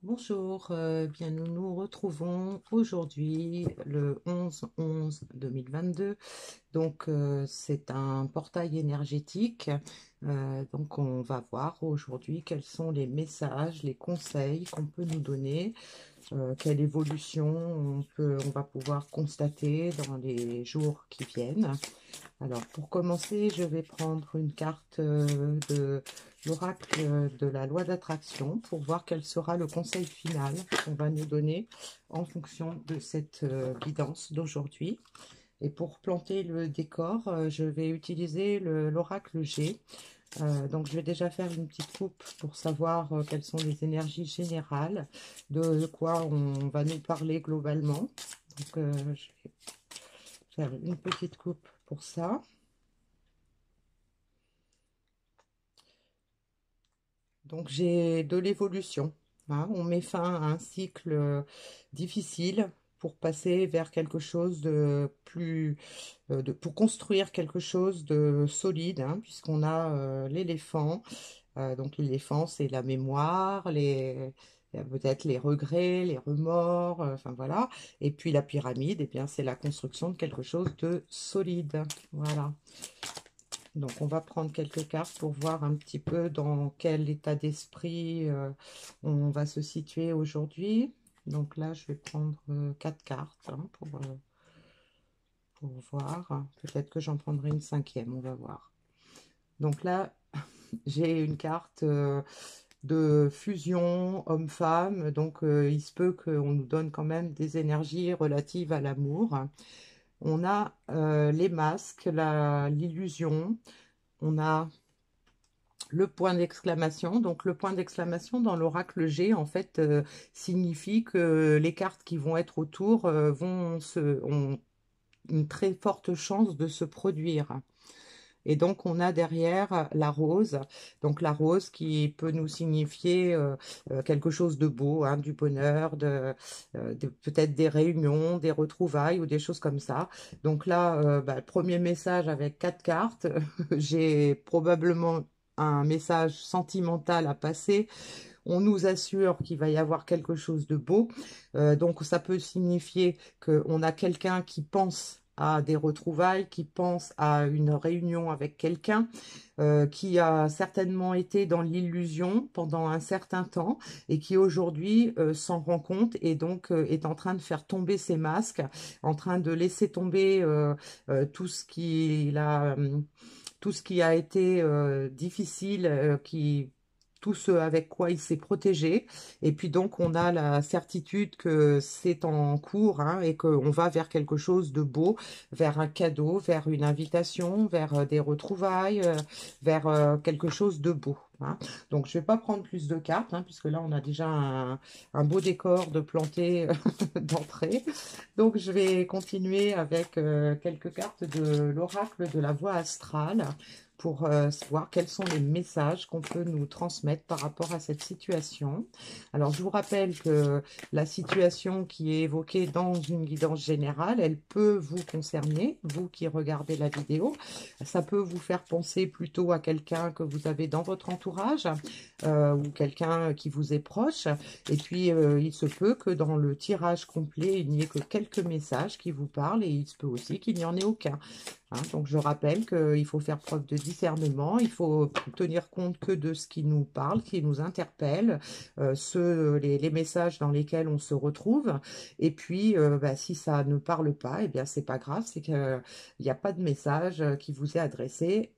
Bonjour, bien nous nous retrouvons aujourd'hui le 11-11-2022. Donc c'est un portail énergétique. Donc on va voir aujourd'hui quels sont les messages, les conseils qu'on peut nous donner, quelle évolution on va pouvoir constater dans les jours qui viennent. Alors, pour commencer, je vais prendre une carte de l'oracle de la loi d'attraction pour voir quel sera le conseil final qu'on va nous donner en fonction de cette guidance d'aujourd'hui. Et pour planter le décor, je vais utiliser l'oracle G. Donc, je vais déjà faire une petite coupe pour savoir quelles sont les énergies générales, de quoi on va nous parler globalement. Donc, je vais faire une petite coupe pour ça. Donc j'ai de l'évolution, hein. On met fin à un cycle difficile pour passer vers quelque chose de plus, pour construire quelque chose de solide, hein, puisqu'on a l'éléphant. Donc l'éléphant, c'est la mémoire, peut-être les regrets, les remords, enfin voilà. Et puis la pyramide, eh bien c'est la construction de quelque chose de solide. Voilà. Donc, on va prendre quelques cartes pour voir un petit peu dans quel état d'esprit on va se situer aujourd'hui. Donc là, je vais prendre 4 cartes, hein, pour voir. Peut-être que j'en prendrai une cinquième, on va voir. Donc là, j'ai une carte de fusion homme-femme. Donc, il se peut qu'on nous donne quand même des énergies relatives à l'amour. On a les masques, l'illusion. On a le point d'exclamation. Donc le point d'exclamation dans l'oracle G, en fait, signifie que les cartes qui vont être autour ont une très forte chance de se produire. Et donc, on a derrière la rose. Donc, la rose qui peut nous signifier quelque chose de beau, hein, du bonheur, peut-être des réunions, des retrouvailles ou des choses comme ça. Donc là, le premier message avec 4 cartes, j'ai probablement un message sentimental à passer. On nous assure qu'il va y avoir quelque chose de beau. Donc, ça peut signifier qu'on a quelqu'un qui pense à des retrouvailles, qui pense à une réunion avec quelqu'un, qui a certainement été dans l'illusion pendant un certain temps et qui aujourd'hui s'en rend compte et donc est en train de faire tomber ses masques, en train de laisser tomber tout ce qui a été difficile, tout ce avec quoi il s'est protégé. Et puis donc, on a la certitude que c'est en cours, hein, et qu'on va vers quelque chose de beau, vers un cadeau, vers une invitation, vers des retrouvailles, vers quelque chose de beau, hein. Donc, je ne vais pas prendre plus de cartes, hein, puisque là, on a déjà un beau décor de planter d'entrée. Donc, je vais continuer avec quelques cartes de l'oracle de la voie astrale pour voir quels sont les messages qu'on peut nous transmettre par rapport à cette situation. Alors, je vous rappelle que la situation qui est évoquée dans une guidance générale, elle peut vous concerner, vous qui regardez la vidéo. Ça peut vous faire penser plutôt à quelqu'un que vous avez dans votre entourage ou quelqu'un qui vous est proche. Et puis, il se peut que dans le tirage complet, il n'y ait que quelques messages qui vous parlent et il se peut aussi qu'il n'y en ait aucun. Hein. Donc, je rappelle qu'il faut faire preuve de discernement, il faut tenir compte que de ce qui nous parle, qui nous interpelle, les messages dans lesquels on se retrouve. Et puis, si ça ne parle pas, eh bien, c'est pas grave, c'est qu'il n'y a pas de message qui vous est adressé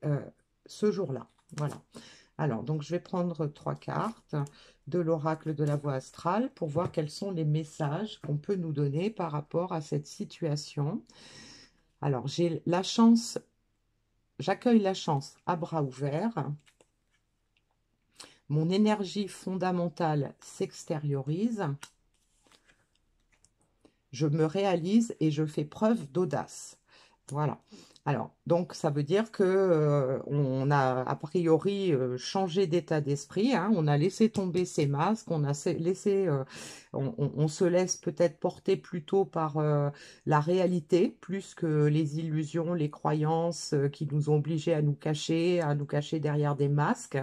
ce jour-là. Voilà. Alors, donc, je vais prendre 3 cartes de l'oracle de la voie astrale pour voir quels sont les messages qu'on peut nous donner par rapport à cette situation. Alors, j'ai la chance, j'accueille la chance à bras ouverts. Mon énergie fondamentale s'extériorise. Je me réalise et je fais preuve d'audace. Voilà. Alors, donc, ça veut dire que on a a priori changé d'état d'esprit, hein. On a laissé tomber ses masques, on se laisse peut-être porter plutôt par la réalité, plus que les illusions, les croyances qui nous ont obligés à nous cacher derrière des masques.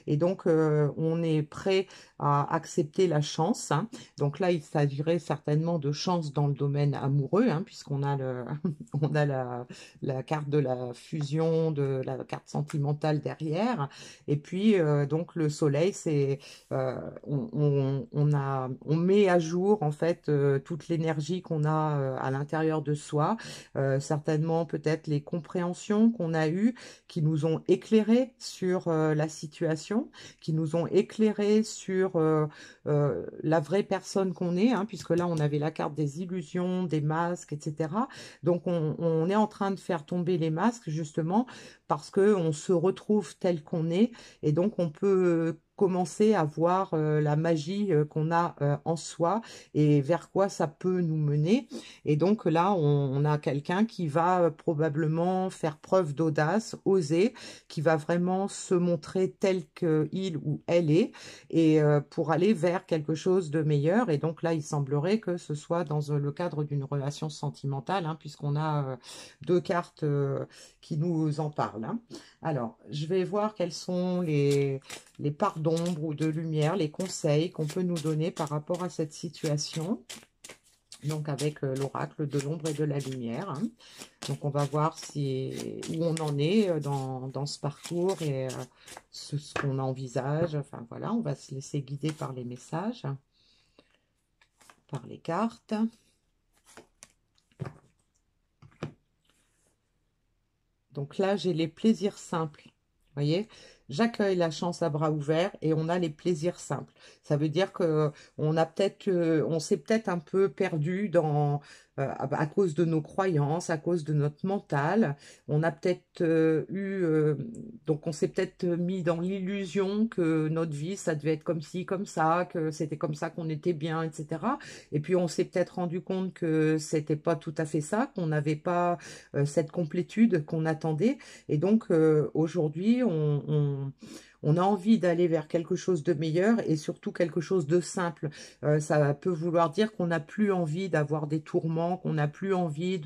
Et donc, on est prêt à accepter la chance, hein. Donc là, il s'agirait certainement de chance dans le domaine amoureux, hein, puisqu'on a on a la carte de la fusion, de la carte sentimentale derrière. Et puis, donc, le soleil, c'est on met à jour en fait toute l'énergie qu'on a à l'intérieur de soi, certainement peut-être les compréhensions qu'on a eues qui nous ont éclairés sur la situation, qui nous ont éclairés sur la vraie personne qu'on est, hein, puisque là on avait la carte des illusions, des masques, etc. Donc on est en train de faire tomber les masques justement parce que on se retrouve tel qu'on est et donc on peut commencer à voir la magie qu'on a en soi et vers quoi ça peut nous mener. Et donc là, on a quelqu'un qui va probablement faire preuve d'audace, oser, qui va vraiment se montrer tel qu'il ou elle est, et pour aller vers quelque chose de meilleur. Et donc là, il semblerait que ce soit dans le cadre d'une relation sentimentale, hein, puisqu'on a deux cartes qui nous en parlent, hein. Alors, je vais voir quels sont les parts d'ombre ou de lumière, les conseils qu'on peut nous donner par rapport à cette situation. Donc avec l'oracle de l'ombre et de la lumière, hein. Donc on va voir où on en est dans ce parcours et ce qu'on envisage. Enfin voilà, on va se laisser guider par les messages, par les cartes. Donc là, j'ai les plaisirs simples. Vous voyez, j'accueille la chance à bras ouverts et on a les plaisirs simples. Ça veut dire que on s'est peut-être un peu perdu à cause de nos croyances, à cause de notre mental. On a peut-être donc on s'est peut-être mis dans l'illusion que notre vie, ça devait être comme ci, comme ça, que c'était comme ça qu'on était bien, etc. Et puis on s'est peut-être rendu compte que c'était pas tout à fait ça, qu'on n'avait pas cette complétude qu'on attendait. Et donc aujourd'hui, on a envie d'aller vers quelque chose de meilleur et surtout quelque chose de simple. Ça peut vouloir dire qu'on n'a plus envie d'avoir des tourments, qu'on n'a plus envie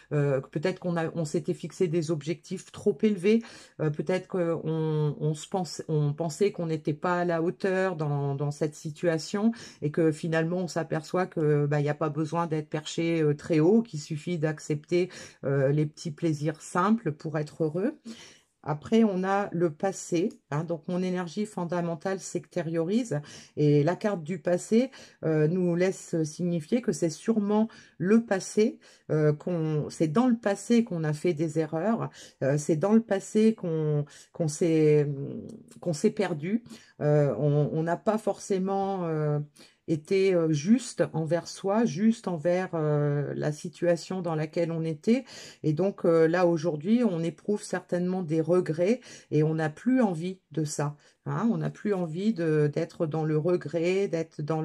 peut-être on s'était fixé des objectifs trop élevés, peut-être on pensait qu'on n'était pas à la hauteur dans cette situation et que finalement on s'aperçoit que il n'y a pas besoin d'être perché très haut, qu'il suffit d'accepter les petits plaisirs simples pour être heureux. Après, on a le passé, hein, donc mon énergie fondamentale s'extériorise et la carte du passé nous laisse signifier que c'est sûrement le passé, c'est dans le passé qu'on a fait des erreurs, c'est dans le passé qu'on s'est perdu, on n'a pas forcément était juste envers soi, juste envers la situation dans laquelle on était. Et donc là, aujourd'hui, on éprouve certainement des regrets et on n'a plus envie de ça, hein. On n'a plus envie d'être dans le regret, d'être dans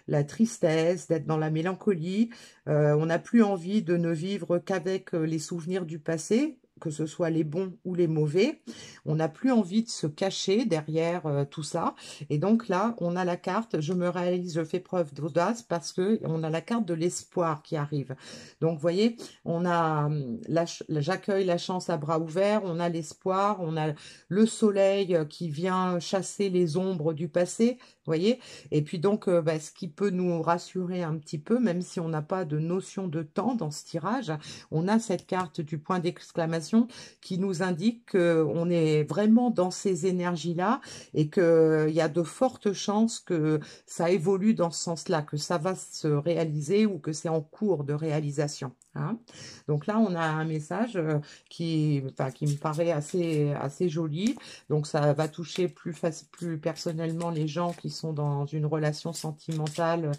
la tristesse, d'être dans la mélancolie. On n'a plus envie de ne vivre qu'avec les souvenirs du passé, que ce soit les bons ou les mauvais. On n'a plus envie de se cacher derrière tout ça. Et donc là, on a la carte, je me réalise, je fais preuve d'audace parce que on a la carte de l'espoir qui arrive. Donc, vous voyez, on a j'accueille la chance à bras ouverts, on a l'espoir, on a le soleil qui vient chasser les ombres du passé, vous voyez. Et puis donc, ce qui peut nous rassurer un petit peu, même si on n'a pas de notion de temps dans ce tirage, on a cette carte du point d'exclamation qui nous indique qu'on est vraiment dans ces énergies-là et qu'il y a de fortes chances que ça évolue dans ce sens-là, que ça va se réaliser ou que c'est en cours de réalisation, hein. Donc là, on a un message qui me paraît assez joli. Donc ça va toucher plus personnellement les gens qui sont dans une relation sentimentale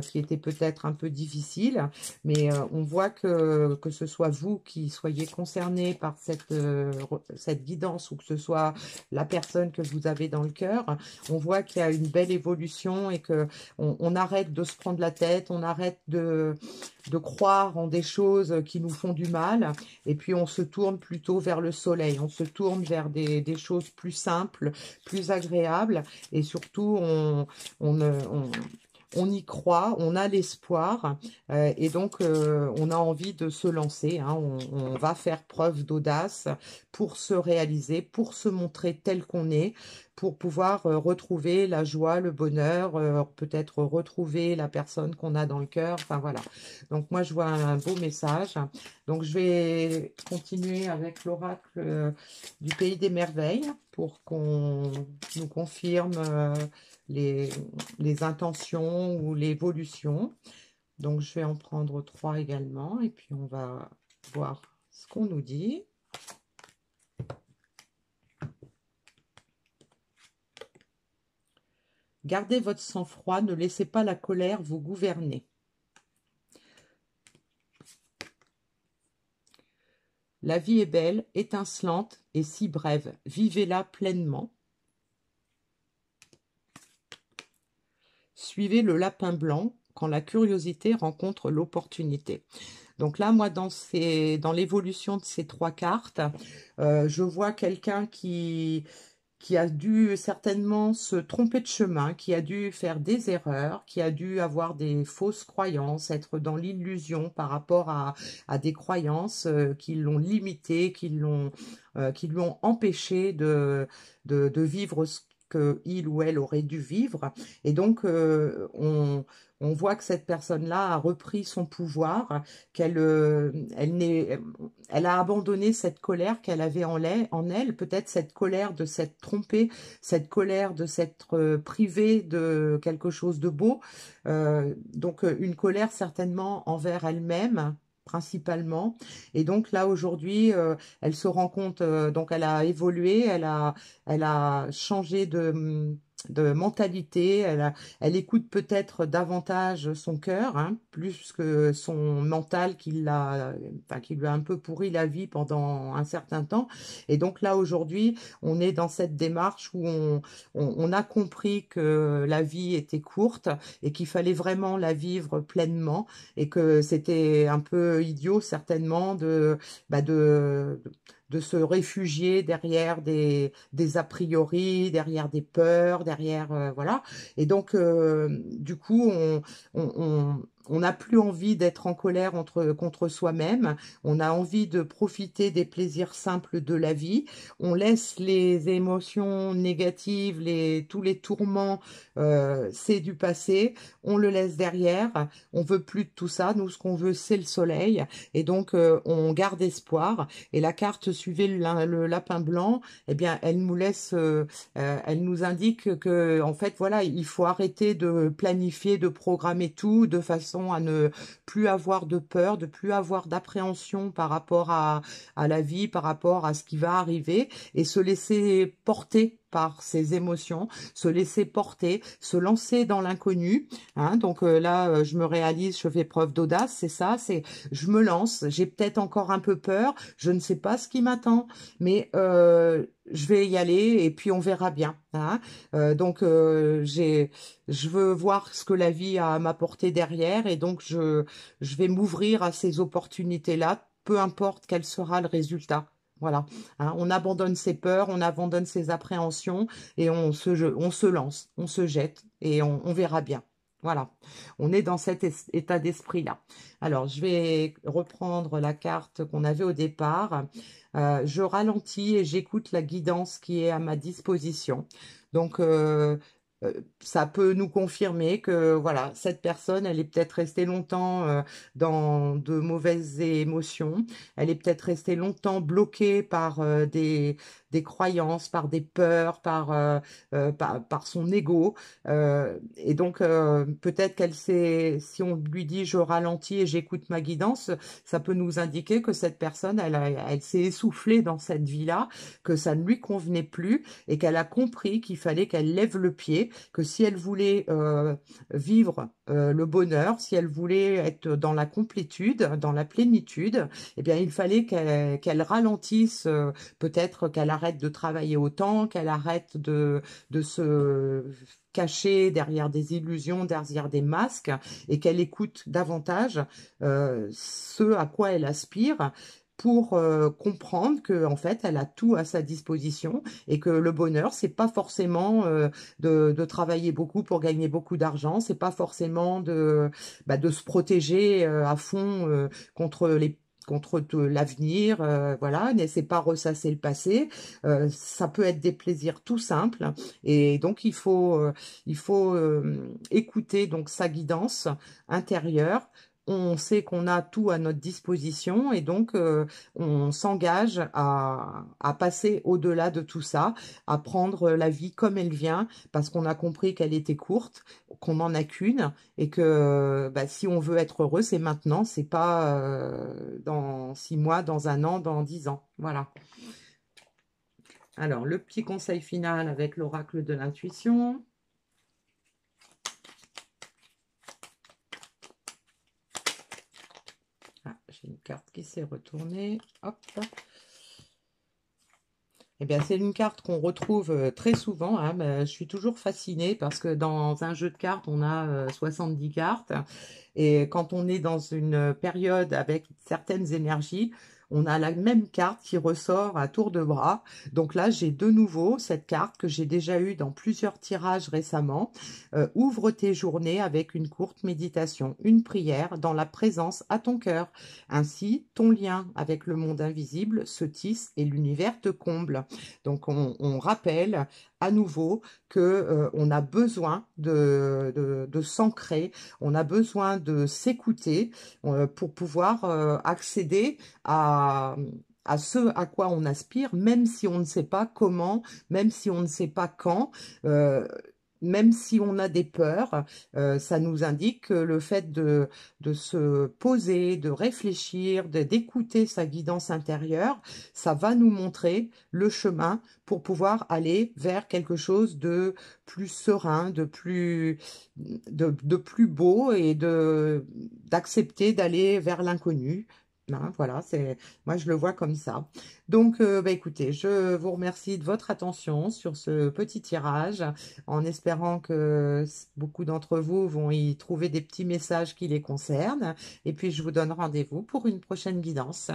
qui était peut-être un peu difficile. Mais on voit que ce soit vous qui soyez concerné par cette guidance ou que ce soit la personne que vous avez dans le cœur, on voit qu'il y a une belle évolution et que on arrête de se prendre la tête, on arrête de croire en des choses qui nous font du mal et puis on se tourne plutôt vers le soleil, on se tourne vers des choses plus simples, plus agréables et surtout on on y croit, on a l'espoir, et donc on a envie de se lancer, hein. On va faire preuve d'audace pour se réaliser, pour se montrer tel qu'on est, pour pouvoir retrouver la joie, le bonheur, peut-être retrouver la personne qu'on a dans le cœur. Enfin voilà. Donc moi je vois un beau message. Donc je vais continuer avec l'oracle du Pays des Merveilles pour qu'on nous confirme les, les intentions ou l'évolution. Donc je vais en prendre 3 également et puis on va voir ce qu'on nous dit. Gardez votre sang-froid, ne laissez pas la colère vous gouverner. La vie est belle, étincelante et si brève. Vivez-la pleinement. Suivez le lapin blanc quand la curiosité rencontre l'opportunité. Donc là, moi, dans l'évolution de ces 3 cartes, je vois quelqu'un qui a dû certainement se tromper de chemin, qui a dû faire des erreurs, qui a dû avoir des fausses croyances, être dans l'illusion par rapport à des croyances qui l'ont limité, qui lui ont empêché de vivre ce qu'il ou elle aurait dû vivre. Et donc, on voit que cette personne-là a repris son pouvoir, qu'elle elle a abandonné cette colère qu'elle avait en elle, peut-être cette colère de s'être trompée, cette colère de s'être privée de quelque chose de beau. Donc une colère certainement envers elle-même, principalement. Et donc là aujourd'hui elle se rend compte, donc elle a évolué, elle a changé de mentalité, elle écoute peut-être davantage son cœur, hein, plus que son mental qui lui a un peu pourri la vie pendant un certain temps. Et donc là aujourd'hui on est dans cette démarche où on a compris que la vie était courte et qu'il fallait vraiment la vivre pleinement, et que c'était un peu idiot certainement de se réfugier derrière des a priori, derrière des peurs, derrière voilà. Et donc du coup on n'a plus envie d'être en colère contre soi-même, on a envie de profiter des plaisirs simples de la vie, on laisse les émotions négatives, tous les tourments, c'est du passé, on le laisse derrière, on veut plus de tout ça, nous ce qu'on veut c'est le soleil, et donc on garde espoir. Et la carte suivez le lapin blanc, eh bien elle nous laisse, elle nous indique que en fait voilà, il faut arrêter de planifier, de programmer tout de façon à ne plus avoir de peur, de plus avoir d'appréhension par rapport à la vie, par rapport à ce qui va arriver, et se laisser porter par ses émotions, se laisser porter, se lancer dans l'inconnu, hein. Donc là, je me réalise, je fais preuve d'audace, c'est ça, c'est je me lance, j'ai peut-être encore un peu peur, je ne sais pas ce qui m'attend, mais je vais y aller et puis on verra bien, hein. Donc je veux voir ce que la vie a à m'apporter derrière, et donc je vais m'ouvrir à ces opportunités-là, peu importe quel sera le résultat. Voilà, hein, on abandonne ses peurs, on abandonne ses appréhensions et on se lance, on se jette et on verra bien. Voilà, on est dans cet état d'esprit-là. Alors, je vais reprendre la carte qu'on avait au départ. Je ralentis et j'écoute la guidance qui est à ma disposition. Donc, ça peut nous confirmer que voilà, cette personne, elle est peut-être restée longtemps dans de mauvaises émotions. Elle est peut-être restée longtemps bloquée par des croyances, par des peurs, par son ego. Et donc, peut-être si on lui dit je ralentis et j'écoute ma guidance, ça peut nous indiquer que cette personne, elle s'est essoufflée dans cette vie-là, que ça ne lui convenait plus et qu'elle a compris qu'il fallait qu'elle lève le pied, que si elle voulait vivre le bonheur, si elle voulait être dans la complétude, dans la plénitude, eh bien, il fallait qu'elle ralentisse, peut-être qu'elle arrête de travailler autant, qu'elle arrête de se cacher derrière des illusions, derrière des masques, et qu'elle écoute davantage ce à quoi elle aspire, pour comprendre que en fait elle a tout à sa disposition et que le bonheur c'est pas forcément de travailler beaucoup pour gagner beaucoup d'argent, c'est pas forcément de se protéger à fond contre l'avenir, voilà, n'essaie pas ressasser le passé. Ça peut être des plaisirs tout simples et donc il faut écouter donc sa guidance intérieure. On sait qu'on a tout à notre disposition et donc on s'engage à passer au-delà de tout ça, à prendre la vie comme elle vient parce qu'on a compris qu'elle était courte, qu'on n'en a qu'une et que bah, si on veut être heureux, c'est maintenant, c'est pas dans 6 mois, dans un an, dans 10 ans. Voilà. Alors, le petit conseil final avec l'oracle de l'intuition. Ah, j'ai une carte qui s'est retournée. Hop. Eh bien, c'est une carte qu'on retrouve très souvent, hein, mais je suis toujours fascinée parce que dans un jeu de cartes, on a 70 cartes. Et quand on est dans une période avec certaines énergies, on a la même carte qui ressort à tour de bras. Donc là, j'ai de nouveau cette carte que j'ai déjà eue dans plusieurs tirages récemment. Ouvre tes journées avec une courte méditation, une prière dans la présence à ton cœur. Ainsi, ton lien avec le monde invisible se tisse et l'univers te comble. Donc, on rappelle à nouveau que on a besoin de s'ancrer, on a besoin de s'écouter pour pouvoir accéder à ce à quoi on aspire, même si on ne sait pas comment, même si on ne sait pas quand. euh, Même si on a des peurs, ça nous indique que le fait de se poser, de réfléchir, d'écouter sa guidance intérieure, ça va nous montrer le chemin pour pouvoir aller vers quelque chose de plus serein, de plus beau et d'accepter d'aller vers l'inconnu. Hein, voilà, moi je le vois comme ça. Donc, bah, écoutez, je vous remercie de votre attention sur ce petit tirage, en espérant que beaucoup d'entre vous vont y trouver des petits messages qui les concernent. Et puis, je vous donne rendez-vous pour une prochaine guidance.